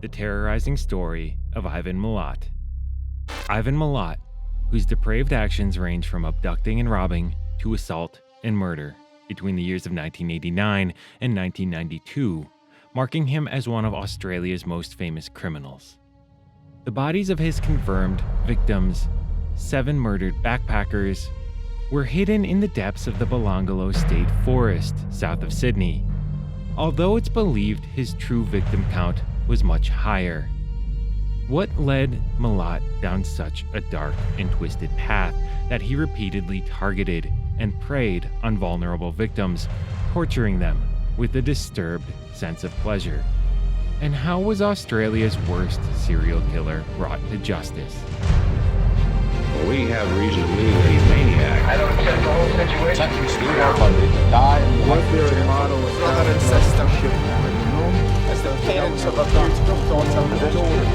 the terrorizing story of Ivan Milat. Ivan Milat, whose depraved actions range from abducting and robbing to assault and murder between the years of 1989 and 1992, marking him as one of Australia's most famous criminals. The bodies of his confirmed victims, 7 murdered backpackers, were hidden in the depths of the Belangolo State Forest south of Sydney, although it's believed his true victim count was much higher. What led Milat down such a dark and twisted path that he repeatedly targeted and preyed on vulnerable victims, torturing them with a disturbed sense of pleasure? And how was Australia's worst serial killer brought to justice? Well, we have reason to believe that he's a maniac. I don't accept the whole situation. Sentence to die in the Their model is Brother and sister. as the parents of a beautiful daughter with a daughter,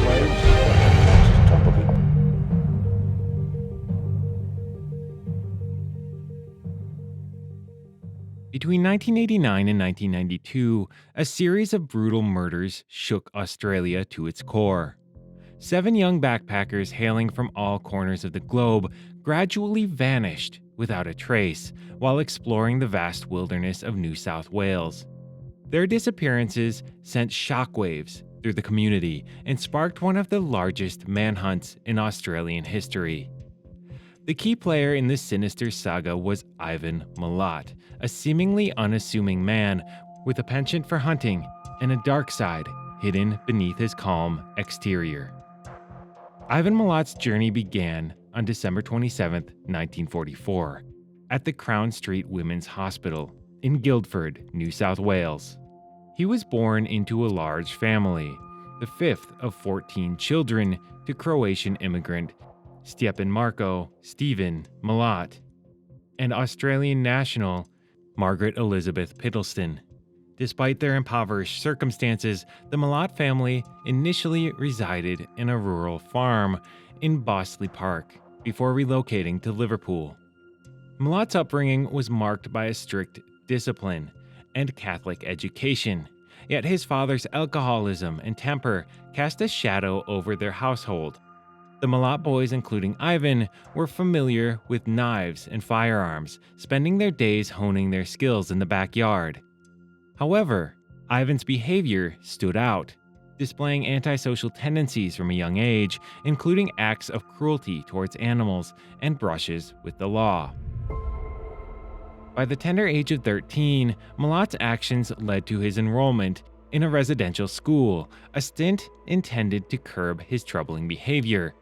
top of it. Between 1989 and 1992, a series of brutal murders shook Australia to its core. 7 young backpackers hailing from all corners of the globe gradually vanished without a trace while exploring the vast wilderness of New South Wales. Their disappearances sent shockwaves through the community and sparked one of the largest manhunts in Australian history. The key player in this sinister saga was Ivan Milat, a seemingly unassuming man with a penchant for hunting and a dark side hidden beneath his calm exterior. Ivan Milat's journey began on December 27, 1944, at the Crown Street Women's Hospital in Guildford, New South Wales. He was born into a large family, the 5th of 14 children to Croatian immigrant Stjepan Marko Stephen Milat and Australian national Margaret Elizabeth Piddleston. Despite their impoverished circumstances, the Milat family initially resided in a rural farm in Bossley Park before relocating to Liverpool. Milat's upbringing was marked by a strict discipline and Catholic education, yet his father's alcoholism and temper cast a shadow over their household. The Milat boys, including Ivan, were familiar with knives and firearms, spending their days honing their skills in the backyard. However, Ivan's behavior stood out, displaying antisocial tendencies from a young age, including acts of cruelty towards animals and brushes with the law. By the tender age of 13, Milat's actions led to his enrollment in a residential school, a stint intended to curb his troubling behavior.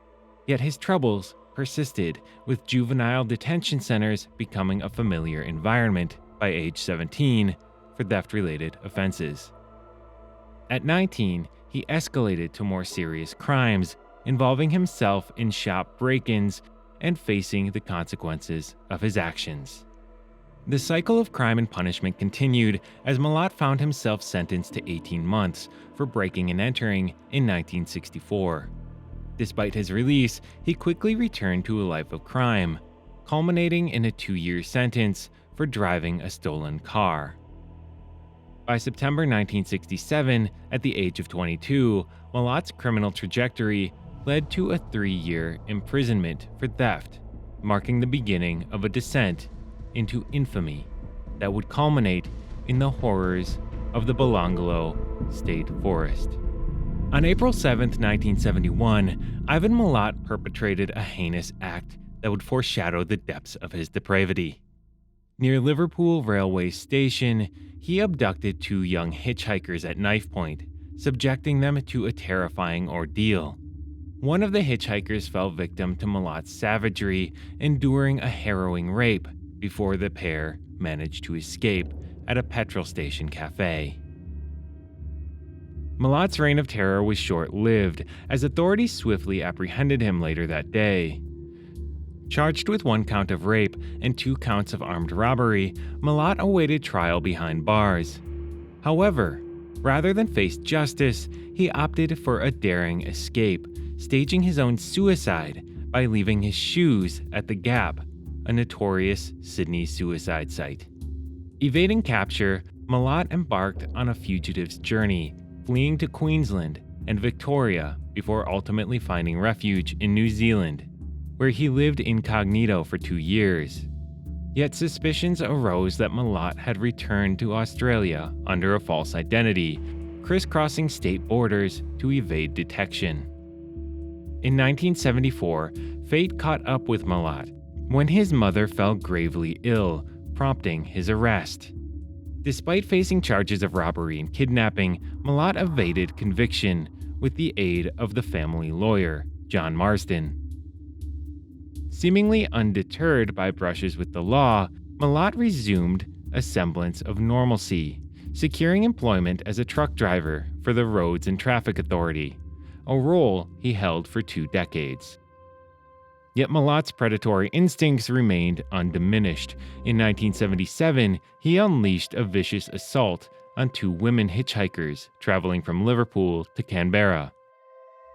Yet his troubles persisted, with juvenile detention centers becoming a familiar environment by age 17 for theft-related offenses. At 19, he escalated to more serious crimes, involving himself in shop break-ins and facing the consequences of his actions. The cycle of crime and punishment continued as Milat found himself sentenced to 18 months for breaking and entering in 1964. Despite his release, he quickly returned to a life of crime, culminating in a 2-year sentence for driving a stolen car. By September 1967, at the age of 22, Milat's criminal trajectory led to a 3-year imprisonment for theft, marking the beginning of a descent into infamy that would culminate in the horrors of the Belangolo State Forest. On April 7, 1971, Ivan Milat perpetrated a heinous act that would foreshadow the depths of his depravity. Near Liverpool Railway Station, he abducted 2 young hitchhikers at knife point, subjecting them to a terrifying ordeal. One of the hitchhikers fell victim to Milat's savagery, enduring a harrowing rape before the pair managed to escape at a petrol station cafe. Milat's reign of terror was short-lived, as authorities swiftly apprehended him later that day. Charged with 1 count of rape and 2 counts of armed robbery, Milat awaited trial behind bars. However, rather than face justice, he opted for a daring escape, staging his own suicide by leaving his shoes at the Gap, a notorious Sydney suicide site. Evading capture, Milat embarked on a fugitive's journey, fleeing to Queensland and Victoria before ultimately finding refuge in New Zealand, where he lived incognito for 2 years. Yet suspicions arose that Milat had returned to Australia under a false identity, crisscrossing state borders to evade detection. In 1974, fate caught up with Milat when his mother fell gravely ill, prompting his arrest. Despite facing charges of robbery and kidnapping, Milat evaded conviction with the aid of the family lawyer, John Marsden. Seemingly undeterred by brushes with the law, Milat resumed a semblance of normalcy, securing employment as a truck driver for the Roads and Traffic Authority, a role he held for 2 decades. Yet Milat's predatory instincts remained undiminished. In 1977, he unleashed a vicious assault on 2 women hitchhikers traveling from Liverpool to Canberra,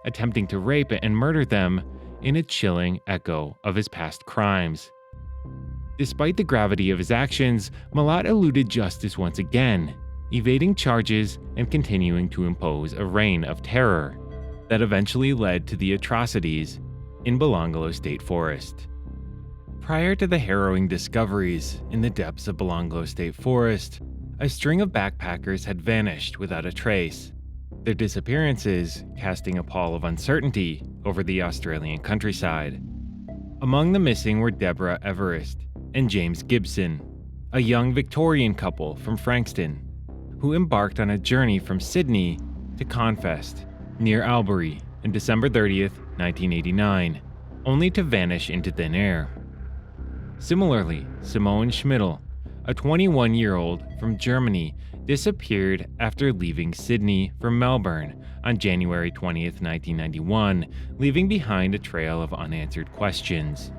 attempting to rape and murder them in a chilling echo of his past crimes. Despite the gravity of his actions, Milat eluded justice once again, evading charges and continuing to impose a reign of terror that eventually led to the atrocities in Belanglo State Forest. Prior to the harrowing discoveries in the depths of Belanglo State Forest, a string of backpackers had vanished without a trace, their disappearances casting a pall of uncertainty over the Australian countryside. Among the missing were Deborah Everest and James Gibson, a young Victorian couple from Frankston, who embarked on a journey from Sydney to Confest, near Albury, on December 30th, 1989, only to vanish into thin air. Similarly, Simone Schmidl, a 21-year-old from Germany, disappeared after leaving Sydney for Melbourne on January 20th, 1991, leaving behind a trail of unanswered questions.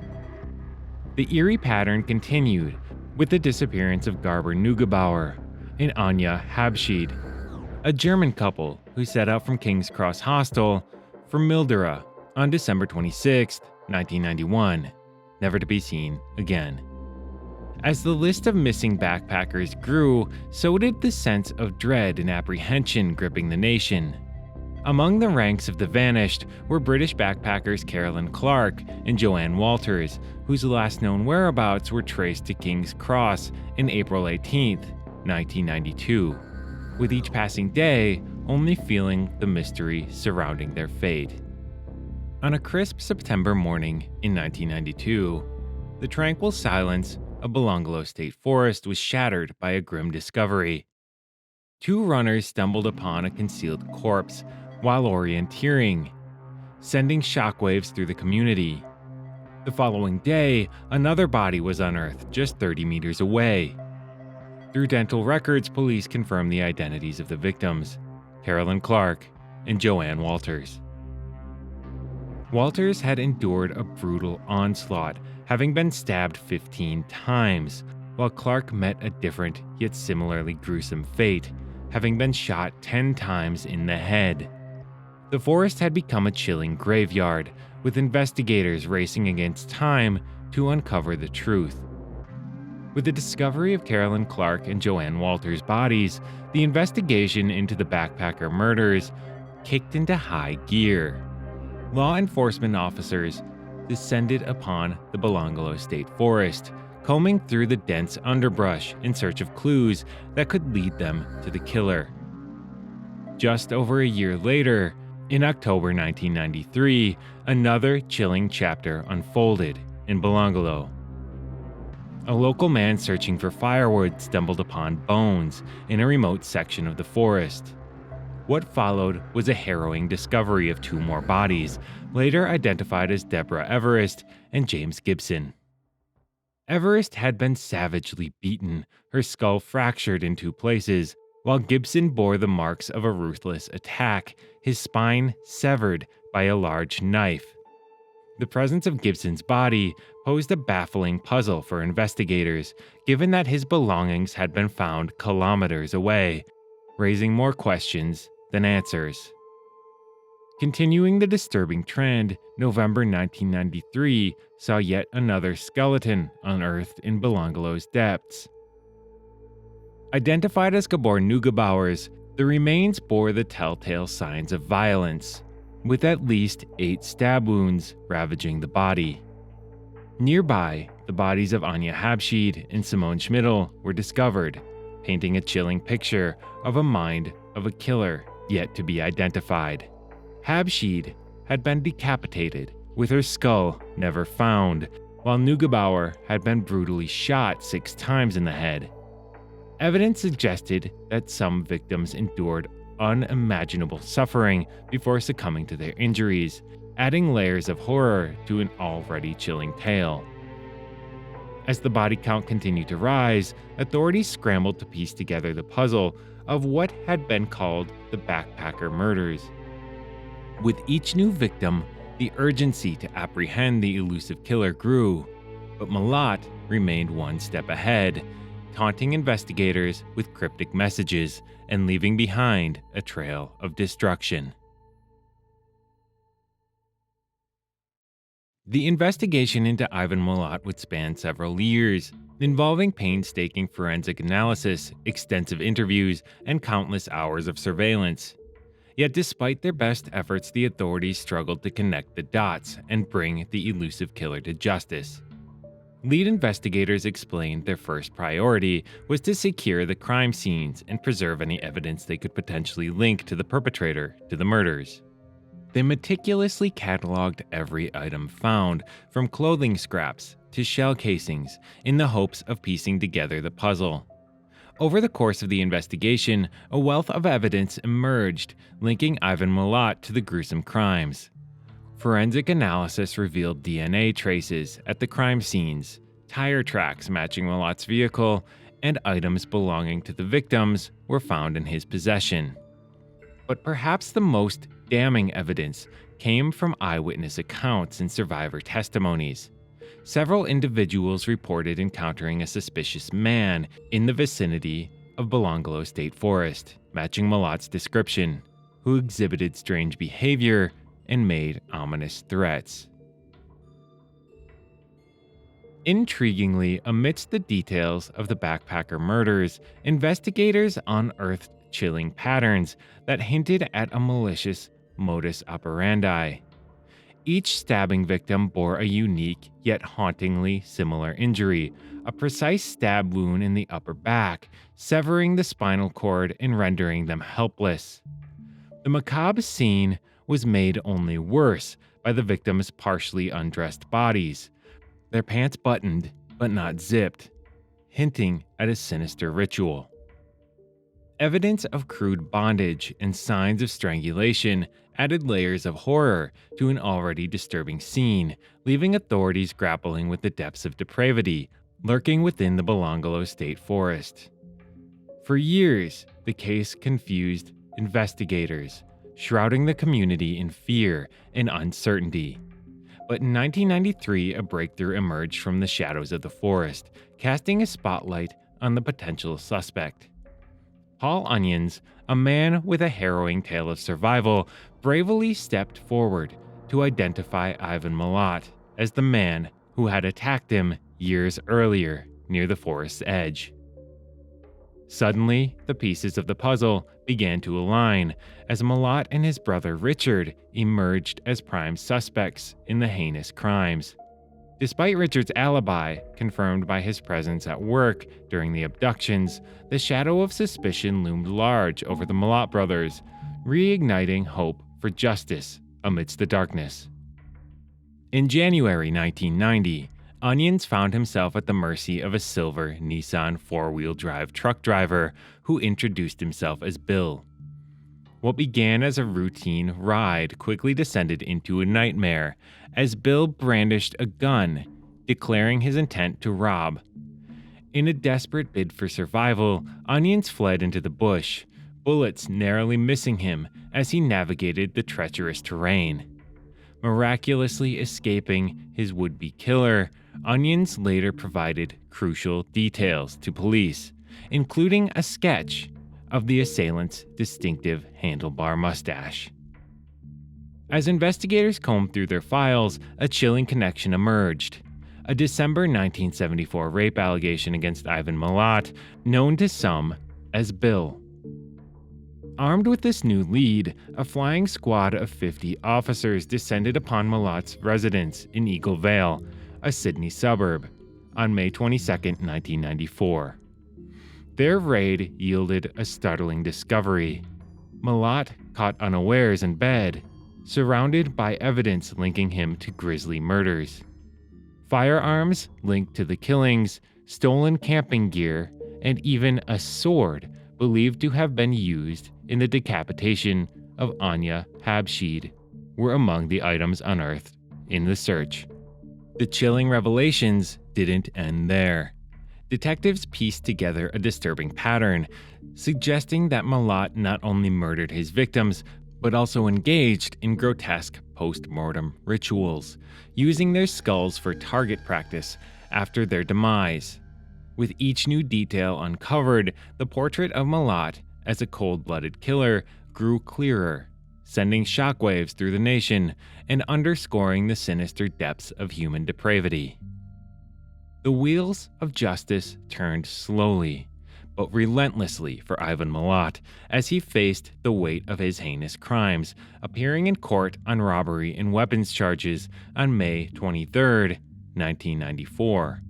The eerie pattern continued with the disappearance of Garber Neugebauer and Anja Habschied, a German couple who set out from King's Cross Hostel for Mildura on December 26, 1991, never to be seen again. As the list of missing backpackers grew, so did the sense of dread and apprehension gripping the nation. Among the ranks of the vanished were British backpackers Carolyn Clark and Joanne Walters, whose last known whereabouts were traced to King's Cross in April 18, 1992, with each passing day only feeling the mystery surrounding their fate. On a crisp September morning in 1992, the tranquil silence of Belanglo State Forest was shattered by a grim discovery. 2 runners stumbled upon a concealed corpse while orienteering, sending shockwaves through the community. The following day, another body was unearthed just 30 meters away. Through dental records, police confirmed the identities of the victims, Carolyn Clark and Joanne Walters. Walters had endured a brutal onslaught, having been stabbed 15 times, while Clark met a different yet similarly gruesome fate, having been shot 10 times in the head. The forest had become a chilling graveyard, with investigators racing against time to uncover the truth. With the discovery of Carolyn Clark and Joanne Walters' bodies, the investigation into the backpacker murders kicked into high gear. Law enforcement officers descended upon the Belanglo State Forest, combing through the dense underbrush in search of clues that could lead them to the killer. Just over a year later, in October 1993, another chilling chapter unfolded in Belanglo. A local man searching for firewood stumbled upon bones in a remote section of the forest. What followed was a harrowing discovery of 2 more bodies, later identified as Deborah Everest and James Gibson. Everest had been savagely beaten, her skull fractured in 2 places, while Gibson bore the marks of a ruthless attack, his spine severed by a large knife. The presence of Gibson's body posed a baffling puzzle for investigators, given that his belongings had been found kilometers away, raising more questions than answers. Continuing the disturbing trend, November 1993 saw yet another skeleton unearthed in Belanglo's depths. Identified as Gabor Neugebauer's The remains bore the telltale signs of violence, with at least 8 stab wounds ravaging the body. Nearby, the bodies of Anya Habshid and Simone Schmidl were discovered, painting a chilling picture of a mind of a killer yet to be identified. Habshid had been decapitated, with her skull never found, while Neugebauer had been brutally shot 6 times in the head. Evidence suggested that some victims endured unimaginable suffering before succumbing to their injuries, adding layers of horror to an already chilling tale. As the body count continued to rise, authorities scrambled to piece together the puzzle of what had been called the backpacker murders. With each new victim, the urgency to apprehend the elusive killer grew, but Milat remained one step ahead, taunting investigators with cryptic messages and leaving behind a trail of destruction. The investigation into Ivan Milat would span several years, involving painstaking forensic analysis, extensive interviews, and countless hours of surveillance. Yet despite their best efforts, the authorities struggled to connect the dots and bring the elusive killer to justice. Lead investigators explained their first priority was to secure the crime scenes and preserve any evidence they could potentially link to the perpetrator to the murders. They meticulously cataloged every item found, from clothing scraps to shell casings, in the hopes of piecing together the puzzle. Over the course of the investigation, a wealth of evidence emerged, linking Ivan Milat to the gruesome crimes. Forensic analysis revealed DNA traces at the crime scenes, tire tracks matching Milat's vehicle, and items belonging to the victims were found in his possession. But perhaps the most damning evidence came from eyewitness accounts and survivor testimonies. Several individuals reported encountering a suspicious man in the vicinity of Belangolo State Forest, matching Milat's description, who exhibited strange behavior and made ominous threats. Intriguingly, amidst the details of the backpacker murders, investigators unearthed chilling patterns that hinted at a malicious modus operandi. Each stabbing victim bore a unique yet hauntingly similar injury, a precise stab wound in the upper back, severing the spinal cord and rendering them helpless. The macabre scene was made only worse by the victims' partially undressed bodies, their pants buttoned but not zipped, hinting at a sinister ritual. Evidence of crude bondage and signs of strangulation added layers of horror to an already disturbing scene, leaving authorities grappling with the depths of depravity lurking within the Belangolo State Forest. For years, the case confused investigators, shrouding the community in fear and uncertainty. But in 1993, a breakthrough emerged from the shadows of the forest, casting a spotlight on the potential suspect. Paul Onions, a man with a harrowing tale of survival, bravely stepped forward to identify Ivan Milat as the man who had attacked him years earlier near the forest's edge. Suddenly, the pieces of the puzzle began to align as Milat and his brother Richard emerged as prime suspects in the heinous crimes. Despite Richard's alibi, confirmed by his presence at work during the abductions, the shadow of suspicion loomed large over the Milat brothers, reigniting hope for justice amidst the darkness. In January 1990, Onions found himself at the mercy of a silver Nissan four-wheel drive truck driver who introduced himself as Bill. What began as a routine ride quickly descended into a nightmare as Bill brandished a gun, declaring his intent to rob. In a desperate bid for survival, Onions fled into the bush, bullets narrowly missing him as he navigated the treacherous terrain. Miraculously escaping his would-be killer, Onions later provided crucial details to police, including a sketch of the assailant's distinctive handlebar mustache. As investigators combed through their files, a chilling connection emerged. A December 1974 rape allegation against Ivan Milat, known to some as Bill. Armed with this new lead, a flying squad of 50 officers descended upon Milat's residence in Eagle Vale, a Sydney suburb, on May 22, 1994. Their raid yielded a startling discovery. Milat, caught unawares in bed, surrounded by evidence linking him to grisly murders. Firearms linked to the killings, stolen camping gear, and even a sword believed to have been used in the decapitation of Anya Habshid were among the items unearthed in the search. The chilling revelations didn't end there. Detectives pieced together a disturbing pattern, suggesting that Milat not only murdered his victims, but also engaged in grotesque post-mortem rituals, using their skulls for target practice after their demise. With each new detail uncovered, the portrait of Milat as a cold-blooded killer grew clearer, sending shockwaves through the nation and underscoring the sinister depths of human depravity. The wheels of justice turned slowly, but relentlessly for Ivan Milat as he faced the weight of his heinous crimes, appearing in court on robbery and weapons charges on May 23, 1994.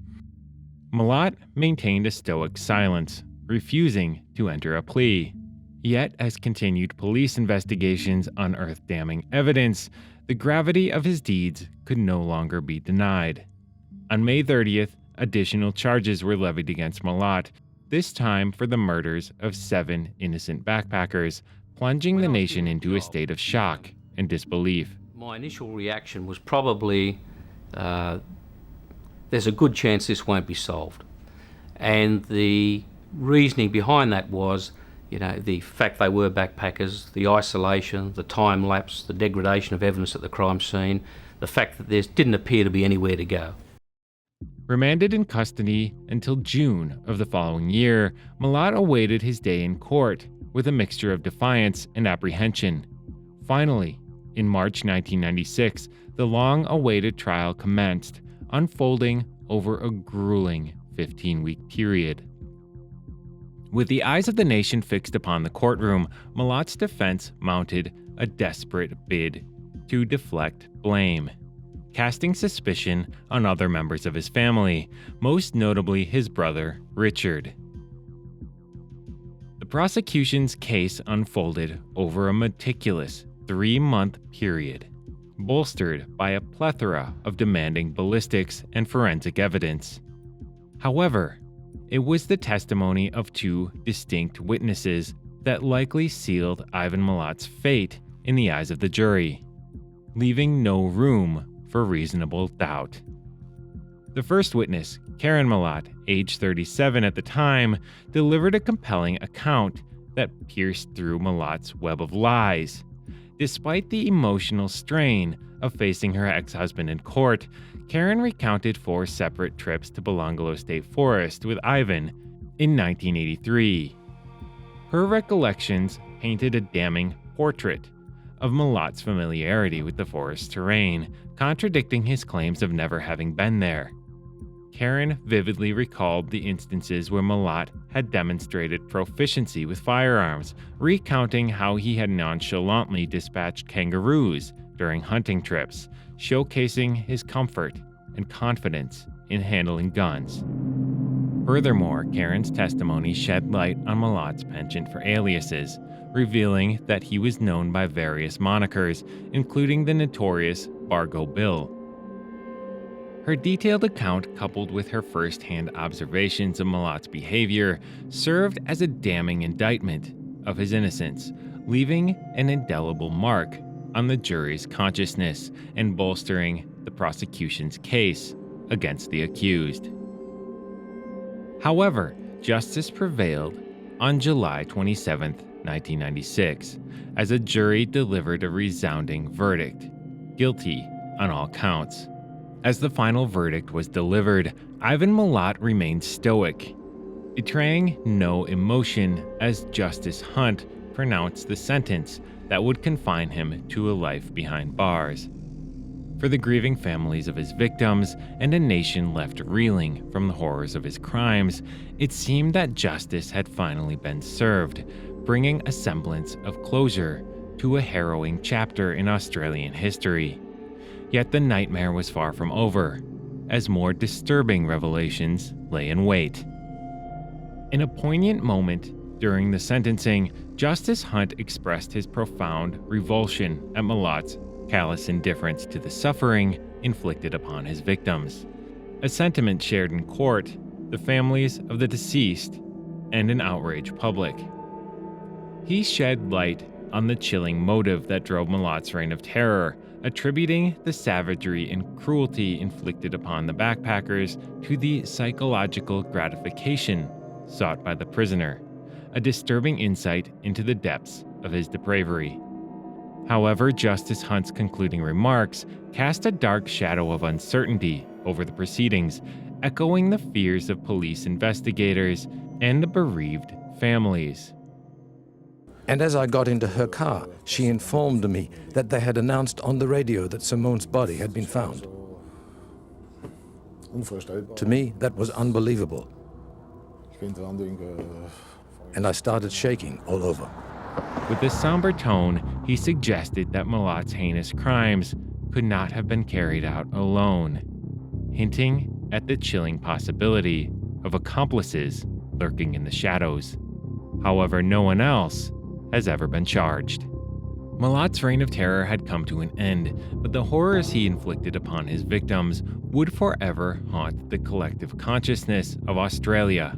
Milat maintained a stoic silence, refusing to enter a plea. Yet, as continued police investigations unearthed damning evidence, the gravity of his deeds could no longer be denied. On May 30th, additional charges were levied against Milat, this time for the murders of 7 innocent backpackers, plunging the nation into a state of shock and disbelief. My initial reaction was probably, there's a good chance this won't be solved. And the reasoning behind that was, the fact they were backpackers, the isolation, the time lapse, the degradation of evidence at the crime scene, the fact that there didn't appear to be anywhere to go. Remanded in custody until June of the following year, Milat awaited his day in court with a mixture of defiance and apprehension. Finally, in March 1996, the long-awaited trial commenced, unfolding over a grueling 15-week period. With the eyes of the nation fixed upon the courtroom, Milat's defense mounted a desperate bid to deflect blame, casting suspicion on other members of his family, most notably his brother, Richard. The prosecution's case unfolded over a meticulous 3-month period, bolstered by a plethora of demanding ballistics and forensic evidence. However, it was the testimony of 2 distinct witnesses that likely sealed Ivan Milat's fate in the eyes of the jury, leaving no room for reasonable doubt. The first witness, Karen Milat, age 37 at the time, delivered a compelling account that pierced through Milat's web of lies. Despite the emotional strain of facing her ex-husband in court, Karen recounted 4 separate trips to Belangolo State Forest with Ivan in 1983. Her recollections painted a damning portrait of Milat's familiarity with the forest terrain, contradicting his claims of never having been there. Karen vividly recalled the instances where Milat had demonstrated proficiency with firearms, recounting how he had nonchalantly dispatched kangaroos during hunting trips, showcasing his comfort and confidence in handling guns. Furthermore, Karen's testimony shed light on Milat's penchant for aliases, revealing that he was known by various monikers, including the notorious Bargo Bill. Her detailed account, coupled with her first-hand observations of Milat's behavior, served as a damning indictment of his innocence, leaving an indelible mark on the jury's consciousness and bolstering the prosecution's case against the accused. However, justice prevailed on July 27, 1996, as a jury delivered a resounding verdict, guilty on all counts. As the final verdict was delivered, Ivan Milat remained stoic, betraying no emotion as Justice Hunt pronounced the sentence that would confine him to a life behind bars. for the grieving families of his victims and a nation left reeling from the horrors of his crimes, it seemed that justice had finally been served, bringing a semblance of closure to a harrowing chapter in Australian history. Yet the nightmare was far from over, as more disturbing revelations lay in wait. In a poignant moment during the sentencing, Justice Hunt expressed his profound revulsion at Milat's callous indifference to the suffering inflicted upon his victims, a sentiment shared in court, the families of the deceased, and an outraged public. He shed light on the chilling motive that drove Milat's reign of terror, attributing the savagery and cruelty inflicted upon the backpackers to the psychological gratification sought by the prisoner, a disturbing insight into the depths of his depravity. However, Justice Hunt's concluding remarks cast a dark shadow of uncertainty over the proceedings, echoing the fears of police investigators and the bereaved families. And as I got into her car, she informed me that they had announced on the radio that Simone's body had been found. To me, that was unbelievable. And I started shaking all over. With a somber tone, he suggested that Milat's heinous crimes could not have been carried out alone, hinting at the chilling possibility of accomplices lurking in the shadows. However, no one else has ever been charged. Milat's reign of terror had come to an end, but the horrors he inflicted upon his victims would forever haunt the collective consciousness of Australia.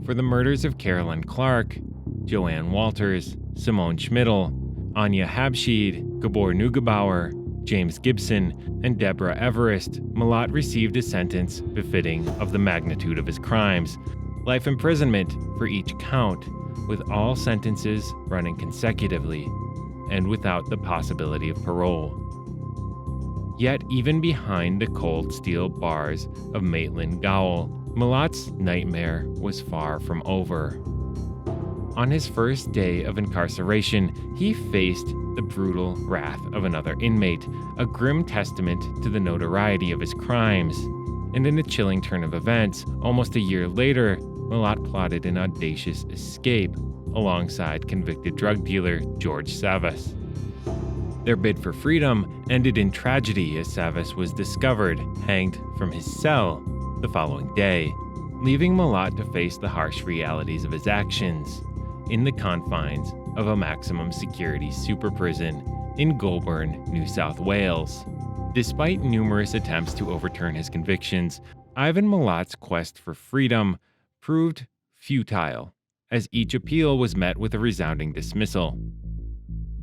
For the murders of Carolyn Clark, Joanne Walters, Simone Schmidl, Anya Habshid, Gabor Neugebauer, James Gibson, and Deborah Everest, Milat received a sentence befitting of the magnitude of his crimes, life imprisonment for each count, with all sentences running consecutively, and without the possibility of parole. Yet even behind the cold steel bars of Maitland Gaol, Milat's nightmare was far from over. On his first day of incarceration, he faced the brutal wrath of another inmate, a grim testament to the notoriety of his crimes. And in a chilling turn of events, almost a year later, Milat plotted an audacious escape alongside convicted drug dealer George Savas. Their bid for freedom ended in tragedy as Savas was discovered hanged from his cell the following day, leaving Milat to face the harsh realities of his actions in the confines of a maximum security super prison in Goulburn, New South Wales. Despite numerous attempts to overturn his convictions, Ivan Milat's quest for freedom proved futile, as each appeal was met with a resounding dismissal.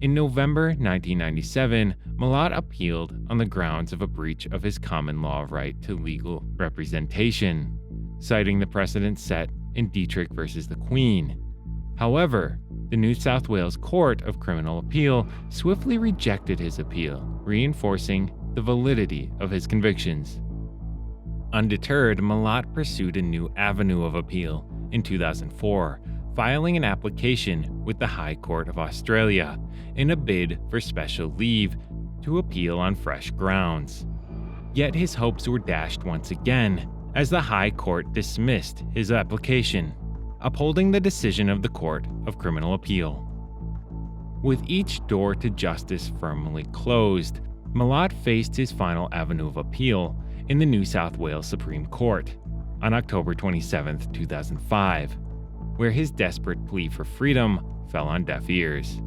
In November 1997, Milat appealed on the grounds of a breach of his common law right to legal representation, citing the precedent set in Dietrich versus the Queen. However, the New South Wales Court of Criminal Appeal swiftly rejected his appeal, reinforcing the validity of his convictions. Undeterred, Milat pursued a new avenue of appeal in 2004, filing an application with the High Court of Australia in a bid for special leave to appeal on fresh grounds. Yet his hopes were dashed once again, as the High Court dismissed his application, upholding the decision of the Court of Criminal Appeal. With each door to justice firmly closed, Milat faced his final avenue of appeal in the New South Wales Supreme Court on October 27, 2005, where his desperate plea for freedom fell on deaf ears.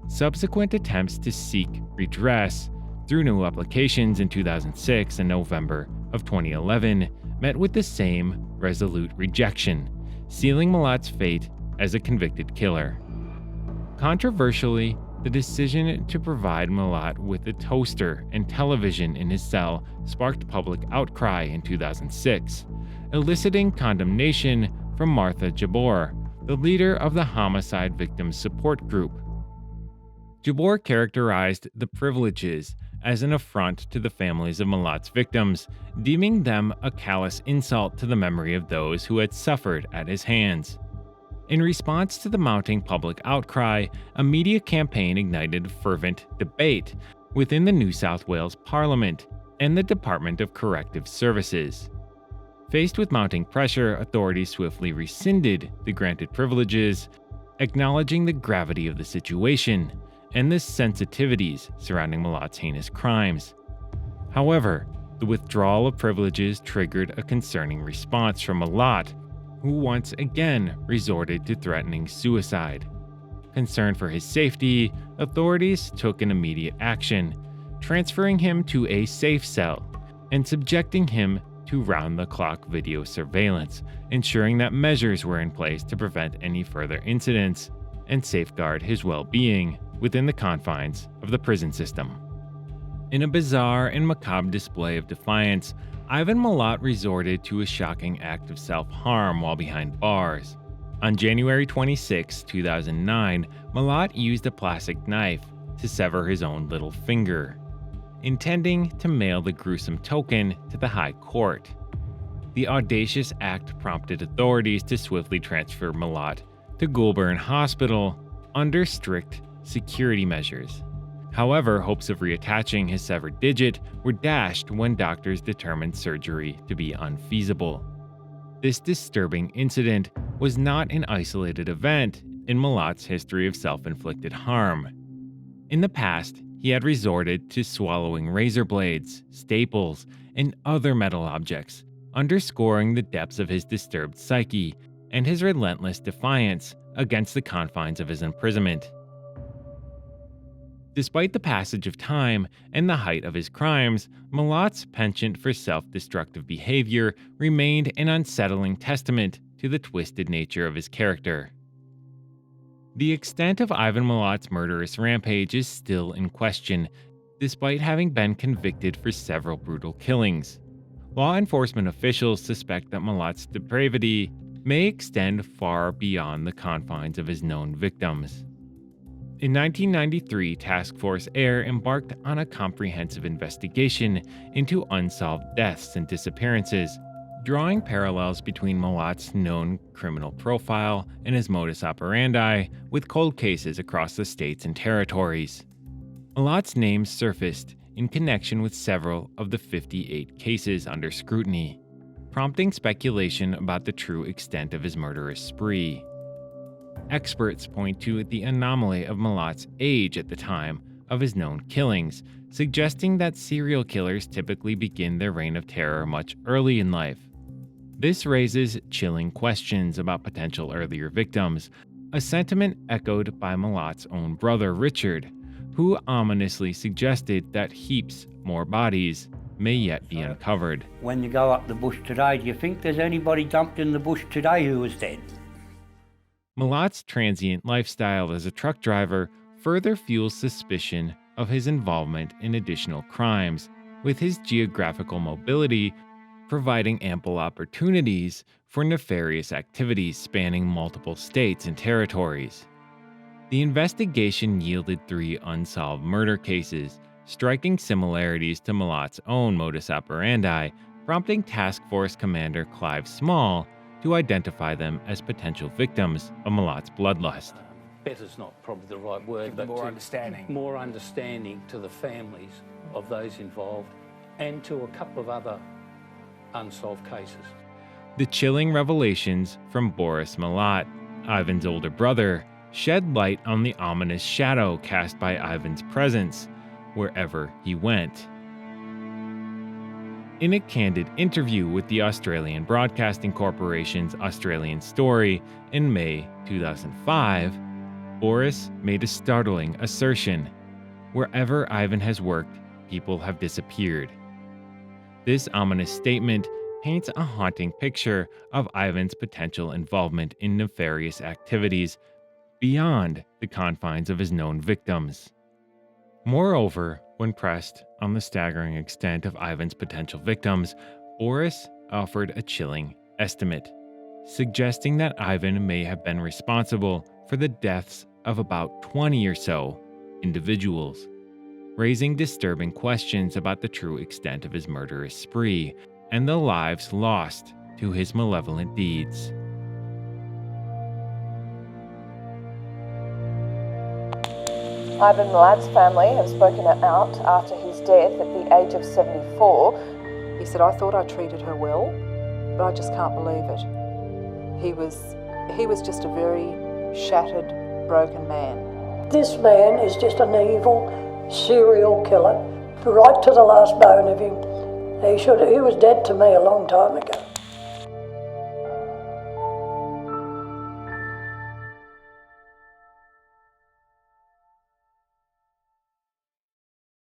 Subsequent attempts to seek redress through new applications in 2006 and November of 2011 met with the same resolute rejection, sealing Milat's fate as a convicted killer. Controversially, the decision to provide Milat with a toaster and television in his cell sparked public outcry in 2006, eliciting condemnation from Martha Jabor, the leader of the Homicide Victims Support Group. Jabor characterized the privileges as an affront to the families of Milat's victims, deeming them a callous insult to the memory of those who had suffered at his hands. In response to the mounting public outcry, a media campaign ignited fervent debate, within the New South Wales Parliament and the Department of Corrective Services. Faced with mounting pressure, authorities swiftly rescinded the granted privileges, acknowledging the gravity of the situation and the sensitivities surrounding Milat's heinous crimes. However, the withdrawal of privileges triggered a concerning response from Milat, who once again resorted to threatening suicide. Concerned for his safety, authorities took an immediate action, transferring him to a safe cell and subjecting him to round-the-clock video surveillance, ensuring that measures were in place to prevent any further incidents and safeguard his well-being within the confines of the prison system. In a bizarre and macabre display of defiance, Ivan Milat resorted to a shocking act of self-harm while behind bars. On January 26, 2009, Milat used a plastic knife to sever his own little finger, intending to mail the gruesome token to the High Court. The audacious act prompted authorities to swiftly transfer Milat to Goulburn Hospital under strict security measures. However, hopes of reattaching his severed digit were dashed when doctors determined surgery to be unfeasible. This disturbing incident was not an isolated event in Milat's history of self-inflicted harm. In the past, he had resorted to swallowing razor blades, staples, and other metal objects, underscoring the depths of his disturbed psyche and his relentless defiance against the confines of his imprisonment. Despite the passage of time and the height of his crimes, Milat's penchant for self-destructive behavior remained an unsettling testament to the twisted nature of his character. The extent of Ivan Milat's murderous rampage is still in question, despite having been convicted for several brutal killings. Law enforcement officials suspect that Milat's depravity may extend far beyond the confines of his known victims. In 1993, Task Force Air embarked on a comprehensive investigation into unsolved deaths and disappearances, drawing parallels between Milat's known criminal profile and his modus operandi with cold cases across the states and territories. Milat's name surfaced in connection with several of the 58 cases under scrutiny, prompting speculation about the true extent of his murderous spree. Experts point to the anomaly of Milat's age at the time of his known killings, suggesting that serial killers typically begin their reign of terror much early in life. This raises chilling questions about potential earlier victims, a sentiment echoed by Milat's own brother Richard, who ominously suggested that heaps more bodies may yet be uncovered. When you go up the bush today, do you think there's anybody dumped in the bush today who was dead? Milat's transient lifestyle as a truck driver further fuels suspicion of his involvement in additional crimes, with his geographical mobility providing ample opportunities for nefarious activities spanning multiple states and territories. The investigation yielded 3 unsolved murder cases, striking similarities to Milat's own modus operandi, prompting Task Force Commander Clive Small to identify them as potential victims of Milat's bloodlust. Better's not probably the right word, but more understanding. More understanding to the families of those involved and to a couple of other unsolved cases. The chilling revelations from Boris Milat, Ivan's older brother, shed light on the ominous shadow cast by Ivan's presence wherever he went. In a candid interview with the Australian Broadcasting Corporation's Australian Story in May 2005, Boris made a startling assertion: "Wherever Ivan has worked, people have disappeared." This ominous statement paints a haunting picture of Ivan's potential involvement in nefarious activities beyond the confines of his known victims. Moreover, when pressed on the staggering extent of Ivan's potential victims, Boris offered a chilling estimate, suggesting that Ivan may have been responsible for the deaths of about 20 or so individuals, raising disturbing questions about the true extent of his murderous spree and the lives lost to his malevolent deeds. Ivan Milat's family have spoken out after his death at the age of 74. He said, "I thought I treated her well, but I just can't believe it." He was just a very shattered, broken man. This man is just an evil serial killer, right to the last bone of him. He was dead to me a long time ago.